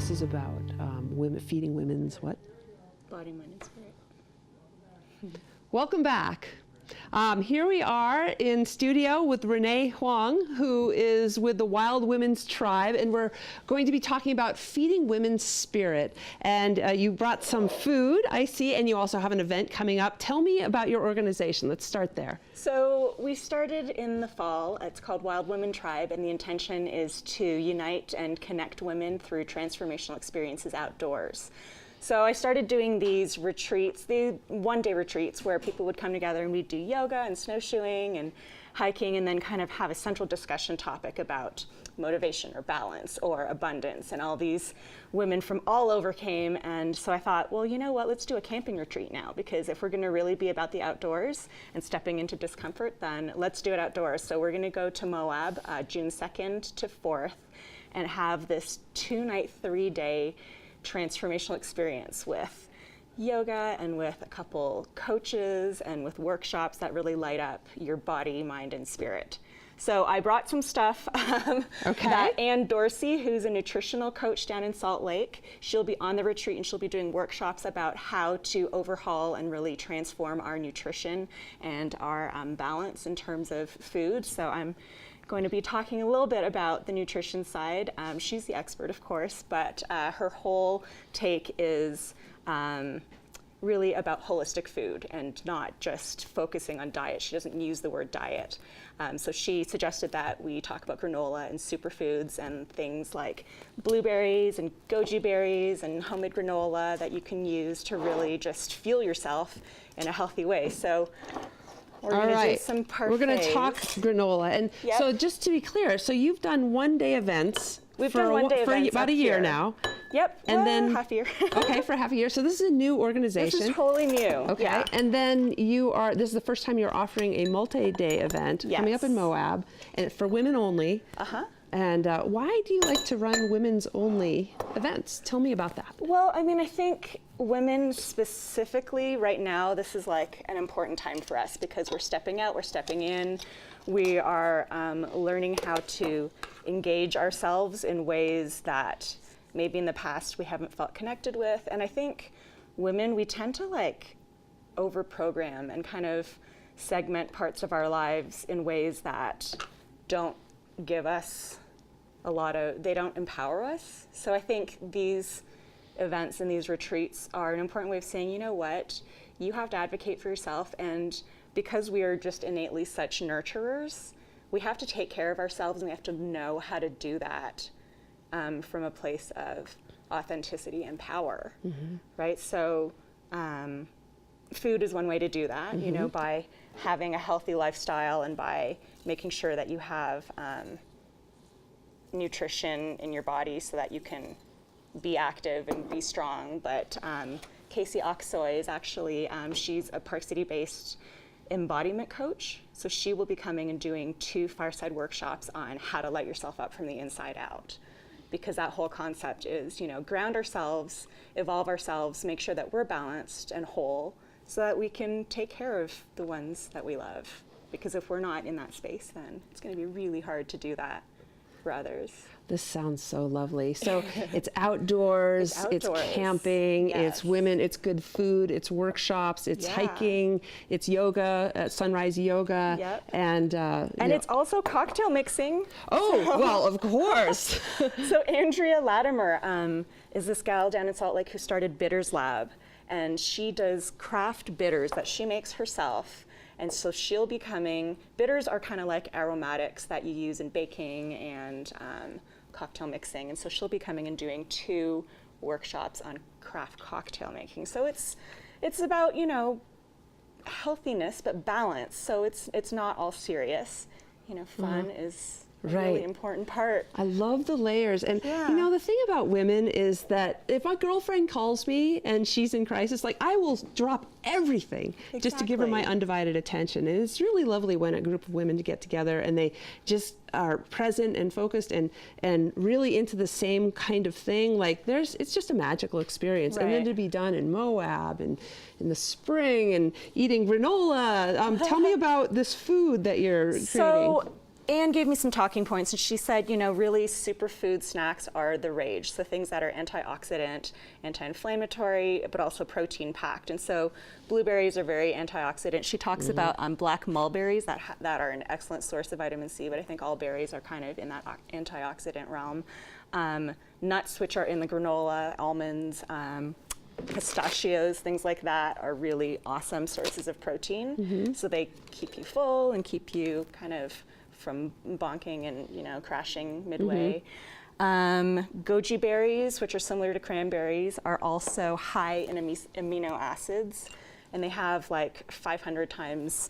this is about women, feeding women's what? Body, mind, and spirit. Welcome back. Here we are in studio with Renee Huang, who is with the Wild Women's Tribe, and we're going to be talking about feeding women's spirit. And you brought some food, I see, and you also have an event coming up. Tell me about your organization. Let's start there. So we started in the fall. It's called Wild Women Tribe, and the intention is to unite and connect women through transformational experiences outdoors. So I started doing these retreats, the one-day retreats where people would come together and we'd do yoga and snowshoeing and hiking, and then kind of have a central discussion topic about motivation or balance or abundance. And all these women from all over came, and so I thought, well, you know what, let's do a camping retreat now, because if we're gonna really be about the outdoors and stepping into discomfort, then let's do it outdoors. So we're gonna go to Moab, June 2nd to 4th, and have this 2-night, 3-day transformational experience with yoga and with a couple coaches and with workshops that really light up your body, mind, and spirit. So I brought some stuff that Ann Dorsey, who's a nutritional coach down in Salt Lake, she'll be on the retreat and she'll be doing workshops about how to overhaul and really transform our nutrition and our balance in terms of food. So I'm going to be talking a little bit about the nutrition side. She's the expert, of course, but her whole take is really about holistic food and not just focusing on diet. She doesn't use the word diet. So she suggested that we talk about granola and superfoods and things like blueberries and goji berries and homemade granola that you can use to really just fuel yourself in a healthy way. So we're going to do some parfaits. We're going to talk granola. And so just to be clear, so you've done one-day events. We've done one-day events about a year now. Yep, and then half a year. Okay, for half a year. So this is a new organization. This is totally new. Okay, yeah. And then this is the first time you're offering a multi-day event coming up in Moab, and for women only. And why do you like to run women's only events? Tell me about that. Well, I mean, I think women specifically right now, this is like an important time for us because we're stepping out, we're stepping in. We are learning how to engage ourselves in ways that maybe in the past we haven't felt connected with. And I think women, we tend to like over-program and kind of segment parts of our lives in ways that don't give us they don't empower us. So I think these events and these retreats are an important way of saying, you know what, you have to advocate for yourself, and because we are just innately such nurturers, we have to take care of ourselves and we have to know how to do that from a place of authenticity and power, right? So food is one way to do that, you know, by having a healthy lifestyle and by making sure that you have nutrition in your body so that you can be active and be strong. But Casey Oxoy is actually, she's a Park City-based embodiment coach. So she will be coming and doing 2 fireside workshops on how to light yourself up from the inside out. Because that whole concept is, you know, ground ourselves, evolve ourselves, make sure that we're balanced and whole so that we can take care of the ones that we love. Because if we're not in that space, then it's going to be really hard to do that for others. This sounds so lovely. So it's outdoors, it's camping, it's women, it's good food, it's workshops, it's hiking, it's yoga, sunrise yoga, and it's also cocktail mixing. Oh, well, of course. So Andrea Latimer is this gal down in Salt Lake who started Bitters Lab, and she does craft bitters that she makes herself. And so she'll be coming. Bitters are kind of like aromatics that you use in baking and cocktail mixing. And so she'll be coming and doing 2 workshops on craft cocktail making. So it's about, you know, healthiness, but balance. So it's not all serious. You know, fun is a really important part. I love the layers. And you know, the thing about women is that if my girlfriend calls me and she's in crisis, like I will drop everything just to give her my undivided attention. And it's really lovely when a group of women get together and they just are present and focused and really into the same kind of thing. Like it's just a magical experience. And then to be done in Moab and in the spring and eating granola. Tell me about this food that you're creating. Anne gave me some talking points, and she said, you know, really superfood snacks are the rage. So things that are antioxidant, anti-inflammatory, but also protein packed. And so blueberries are very antioxidant. She talks about black mulberries that are an excellent source of vitamin C, but I think all berries are kind of in that antioxidant realm. Nuts, which are in the granola, almonds, pistachios, things like that, are really awesome sources of protein. So they keep you full and keep you kind of from bonking and, you know, crashing midway. Goji berries, which are similar to cranberries, are also high in amino acids, and they have like 500 times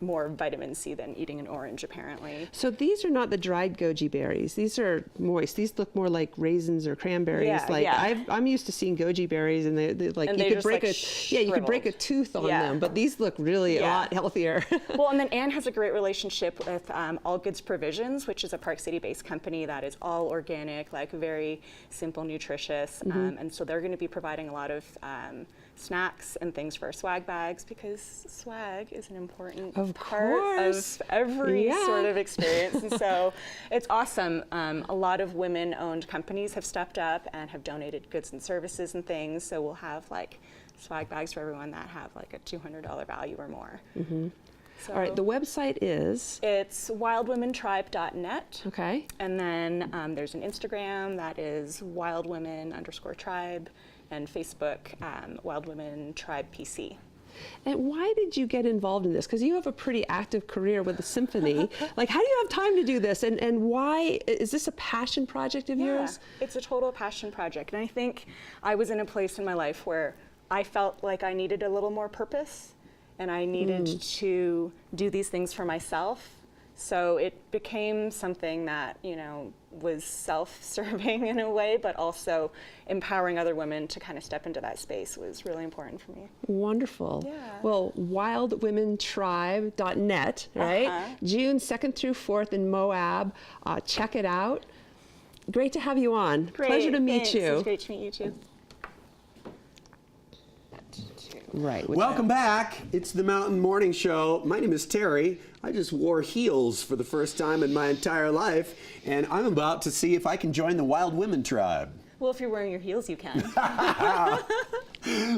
more vitamin C than eating an orange, apparently. So these are not the dried goji berries. These are moist. These look more like raisins or cranberries. I'm used to seeing goji berries, and they like, and you could break you could break a tooth on them, but these look really a lot healthier. Well, and then Anne has a great relationship with All Goods Provisions, which is a Park City-based company that is all organic, like very simple, nutritious, and so they're going to be providing a lot of snacks and things for our swag bags, because swag is an important part of every sort of experience. And so it's awesome. A lot of women-owned companies have stepped up and have donated goods and services and things. So we'll have like swag bags for everyone that have like a $200 value or more. So all right, the website is? It's wildwomentribe.net. Okay. And then there's an Instagram that is wildwomen_tribe, and Facebook, Wild Women Tribe PC. And why did you get involved in this? Because you have a pretty active career with the symphony. Like, how do you have time to do this? And why, is this a passion project of yours? It's a total passion project. And I think I was in a place in my life where I felt like I needed a little more purpose, and I needed to do these things for myself. So it became something that, you know, was self-serving in a way, but also empowering other women to kind of step into that space was really important for me. Wonderful. Well, wildwomentribe.net, right? June 2nd through 4th in Moab. Check it out. Great to have you on. Great. Pleasure to meet you. It's great to meet you too. Right. Welcome back. It's the Mountain Morning Show. My name is Terry. I just wore heels for the first time in my entire life, and I'm about to see if I can join the Wild Women Tribe. Well, if you're wearing your heels, you can.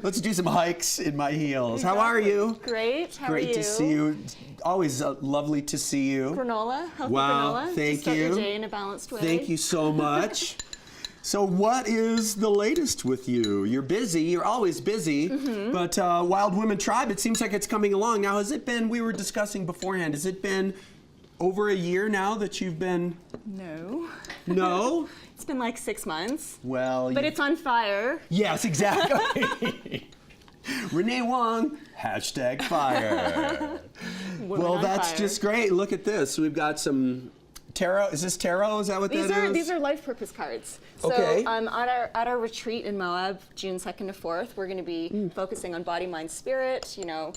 Let's do some hikes in my heels. How are you? Great. How are you? Great to see you. Always lovely to see you. Granola. Healthy wow. granola. Thank to start you. Your day in a balanced way. Thank you so much. So what is the latest with you? You're busy, you're always busy, but Wild Women Tribe, it seems like it's coming along. Now, has it been, we were discussing beforehand, has it been over a year now that you've been? No. No? It's been like 6 months. Well, but it's on fire. Yes, exactly. Renee Huang, #fire. Well, that's just great. Look at this. We've got some tarot. Is this tarot? Is that what that is? These are life purpose cards. So Okay. at our retreat in Moab, June 2nd to 4th, we're going to be focusing on body, mind, spirit, you know,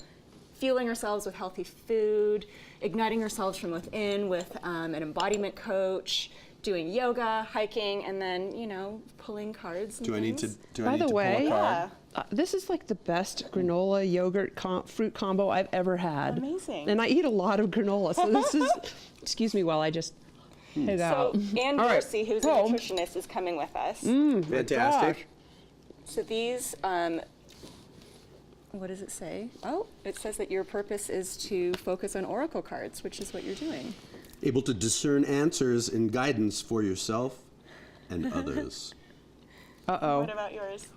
fueling ourselves with healthy food, igniting ourselves from within with an embodiment coach, doing yoga, hiking, and then, you know, pulling cards and Do I need things. to By the pull way, a card? this is like the best granola yogurt fruit combo I've ever had. Amazing. And I eat a lot of granola, so this is, excuse me while I just head out. So Anne All right. Dorsey, who's a Well, nutritionist, is coming with us. Fantastic. So these, what does it say? Oh, it says that your purpose is to focus on oracle cards, which is what you're doing. Able to discern answers and guidance for yourself and others. Uh-oh. What about yours?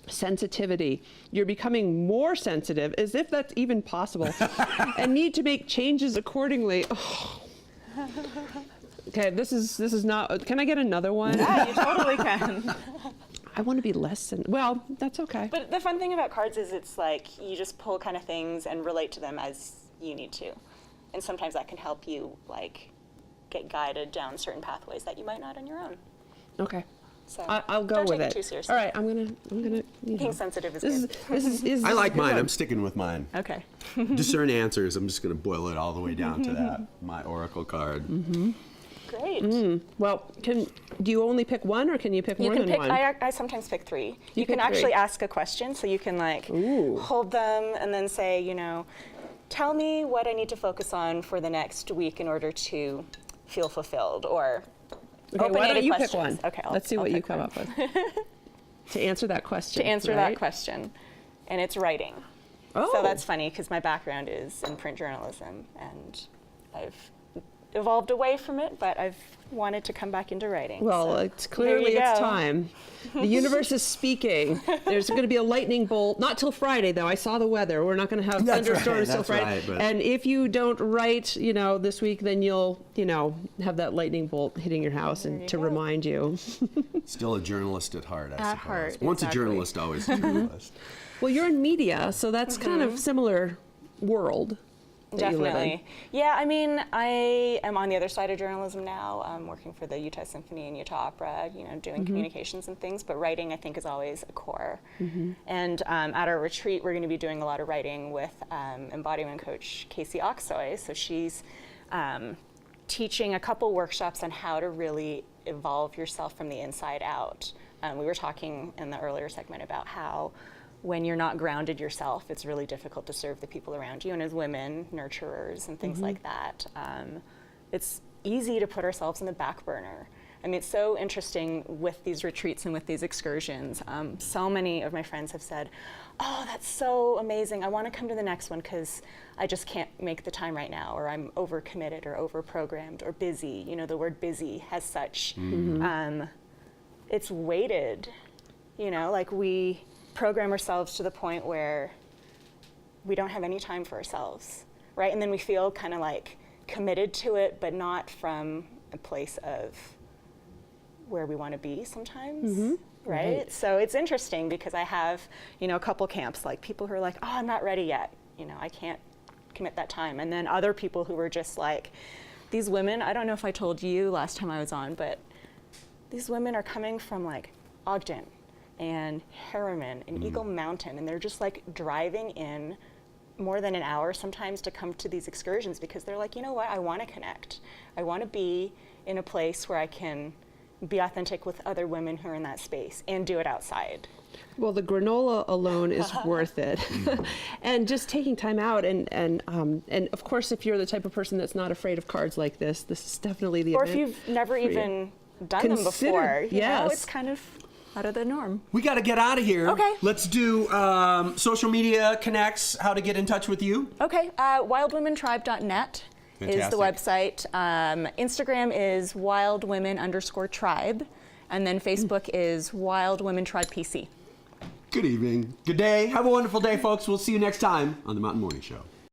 Sensitivity. You're becoming more sensitive, as if that's even possible, and need to make changes accordingly. Oh. Okay, this is not. Can I get another one? Yeah, you totally can. I want to be less. Well, that's okay. But the fun thing about cards is it's like you just pull kind of things and relate to them as you need to, and sometimes that can help you like get guided down certain pathways that you might not on your own. Okay. So I'll go don't with take it. Too seriously. All right, I'm gonna. You know, Being sensitive is this good. is I like a good mine. one. I'm sticking with mine. Okay. Discern answers. I'm just going to boil it all the way down to that. My oracle card. Great. Well, do you only pick one, or can you pick You more can than pick. one? I sometimes pick 3. You can pick actually 3. ask a question, so you can like hold them and then say, you know, tell me what I need to focus on for the next week in order to feel fulfilled, or Okay, why don't you pick questions. one? Okay, let's see I'll what you pick come one. up with to answer that question. To answer right? that question, and it's writing. Oh. So that's funny because my background is in print journalism, and I've evolved away from it, but I've wanted to come back into writing. Well, so it's clearly there you it's go. time. The universe is speaking. There's going to be a lightning bolt, not till Friday though. I saw the weather. We're not going to have That's thunderstorms right, till that's Friday. right, but- And if you don't write, this week, then you'll, have that lightning bolt hitting your house and you to go. remind you. Still a journalist at heart, I suppose. heart, Once exactly. a journalist, always a journalist. Well, you're in media, so that's kind of similar world. that you live in. Definitely. Yeah, I mean, I am on the other side of journalism now. I'm working for the Utah Symphony and Utah Opera, doing communications and things, but writing I think is always a core. And at our retreat, we're going to be doing a lot of writing with embodiment coach Casey Oxoy. So she's teaching a couple workshops on how to really evolve yourself from the inside out. We were talking in the earlier segment about how when you're not grounded yourself, it's really difficult to serve the people around you. And as women, nurturers and things like that, it's easy to put ourselves in the back burner. I mean, it's so interesting with these retreats and with these excursions. So many of my friends have said, oh, that's so amazing. I want to come to the next one because I just can't make the time right now, or I'm overcommitted or overprogrammed or busy. The word busy has such, it's weighted, like we program ourselves to the point where we don't have any time for ourselves, right? And then we feel kind of like committed to it, but not from a place of where we want to be sometimes, right? So it's interesting because I have, a couple camps, like people who are like, oh, I'm not ready yet. I can't commit that time. And then other people who were just like, these women, I don't know if I told you last time I was on, but these women are coming from like Ogden and Harriman and Eagle Mountain, and they're just like driving in more than an hour sometimes to come to these excursions because they're like, you know what, I want to connect. I want to be in a place where I can be authentic with other women who are in that space and do it outside. Well, the granola alone is worth it. And just taking time out and of course, if you're the type of person that's not afraid of cards like this is definitely the Or event if you've never for you. even done them before, yes. it's kind of out of the norm. We got to get out of here. Okay. Let's do social media connects, how to get in touch with you. Okay, wildwomentribe.net is the website. Instagram is wildwomen_tribe, and then Facebook is Wild Women Tribe PC. Good evening. Good day. Have a wonderful day, folks. We'll see you next time on the Mountain Morning Show.